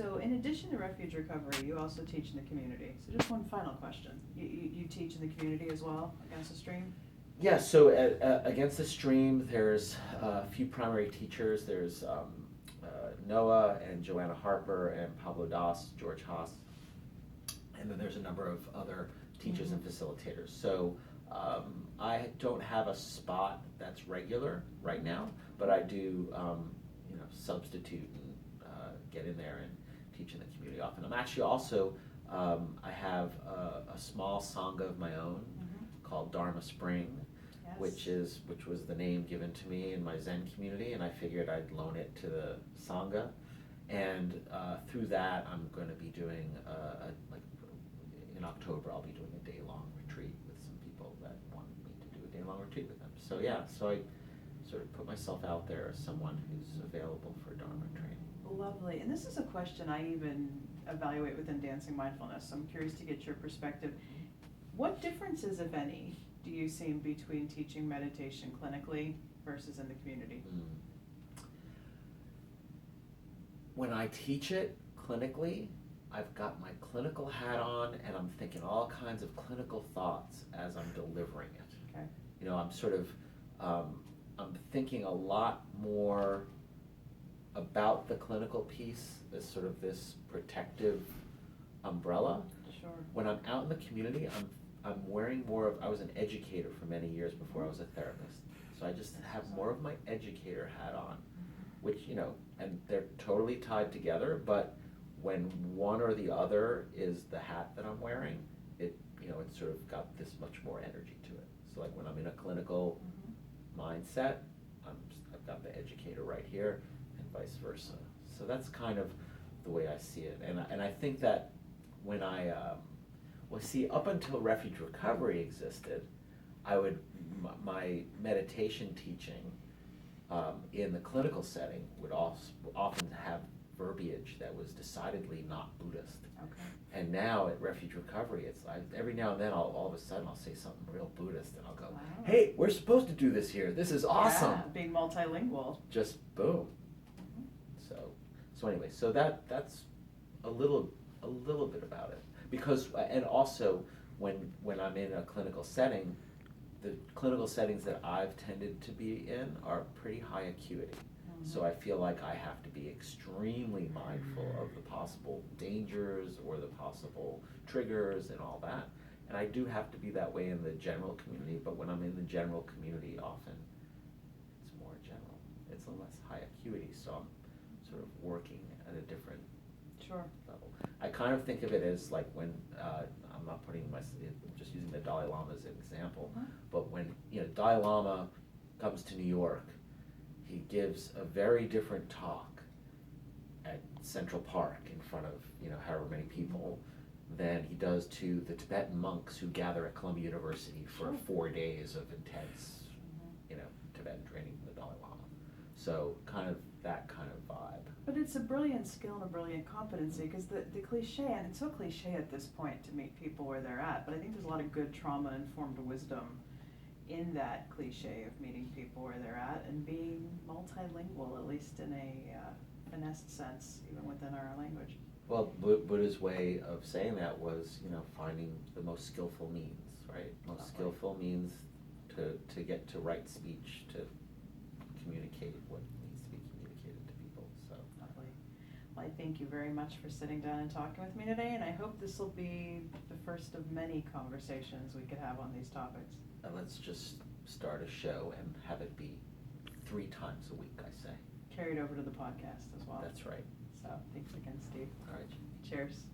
So in addition to refuge recovery, you also teach in the community. So just one final question. You teach in the community as well, Against the Stream? Yeah, so at Against the Stream, there's a few primary teachers. There's Noah and Joanna Harper and Pablo Das, George Haas, and then there's a number of other teachers and facilitators. So I don't have a spot that's regular right now, but I do substitute and get in there and teach in the community often. I'm actually also, I have a small sangha of my own called Dharma Spring, Yes. which was the name given to me in my Zen community, and I figured I'd loan it to the sangha, and through that I'm going to be doing like in October I'll be doing a day-long retreat with some people that wanted me to do a day-long retreat with them. So yeah, so I sort of put myself out there as someone who's available for Dharma training. Lovely. And this is a question I even evaluate within Dancing Mindfulness. So I'm curious to get your perspective. What differences, if any, do you see between teaching meditation clinically versus in the community? When I teach it clinically, I've got my clinical hat on and I'm thinking all kinds of clinical thoughts as I'm delivering it. Okay. You know, I'm sort of, I'm thinking a lot more about the clinical piece as sort of this protective umbrella. Sure. When I'm out in the community, I'm wearing more of, I was an educator for many years before I was a therapist. So I just have more of my educator hat on, which, and they're totally tied together, but when one or the other is the hat that I'm wearing, it sort of got this much more energy to it. So like when I'm in a clinical mindset, I've got the educator right here, and vice versa. So that's kind of the way I see it. And I think that when up until Refuge Recovery existed, my meditation teaching in the clinical setting would often have verbiage that was decidedly not Buddhist. Okay. And now at Refuge Recovery, it's like every now and then all of a sudden I'll say something real Buddhist and I'll go, Wow. hey, we're supposed to do this here. This is awesome. Yeah, being multilingual. Just boom. So anyway, so that's a little bit about it. Because, and also when I'm in a clinical setting, the clinical settings that I've tended to be in are pretty high acuity. So I feel like I have to be extremely mindful of the possible dangers or the possible triggers and all that. And I do have to be that way in the general community, but when I'm in the general community, often it's more general. It's a less high acuity, so I'm sort of working at a different level. I kind of think of it as like when, I'm not putting I'm just using the Dalai Lama as an example, but when Dalai Lama comes to New York, he gives a very different talk at Central Park in front of however many people than he does to the Tibetan monks who gather at Columbia University for 4 days of intense Tibetan training from the Dalai Lama. So kind of that kind of vibe. But it's a brilliant skill and a brilliant competency, because the cliche, and it's so cliche at this point to meet people where they're at, but I think there's a lot of good trauma-informed wisdom in that cliche of meeting people where they're at and being multilingual, at least in a finessed sense, even within our language. Well, Buddha's way of saying that was, finding the most skillful means, right? Most skillful means to get to right speech, to communicate what needs to be communicated to people. So lovely. Well, I thank you very much for sitting down and talking with me today, and I hope this will be the first of many conversations we could have on these topics. And let's just start a show and have it be 3 times a week, I say. Carried over to the podcast as well. That's right. So thanks again, Steve. All right. Cheers.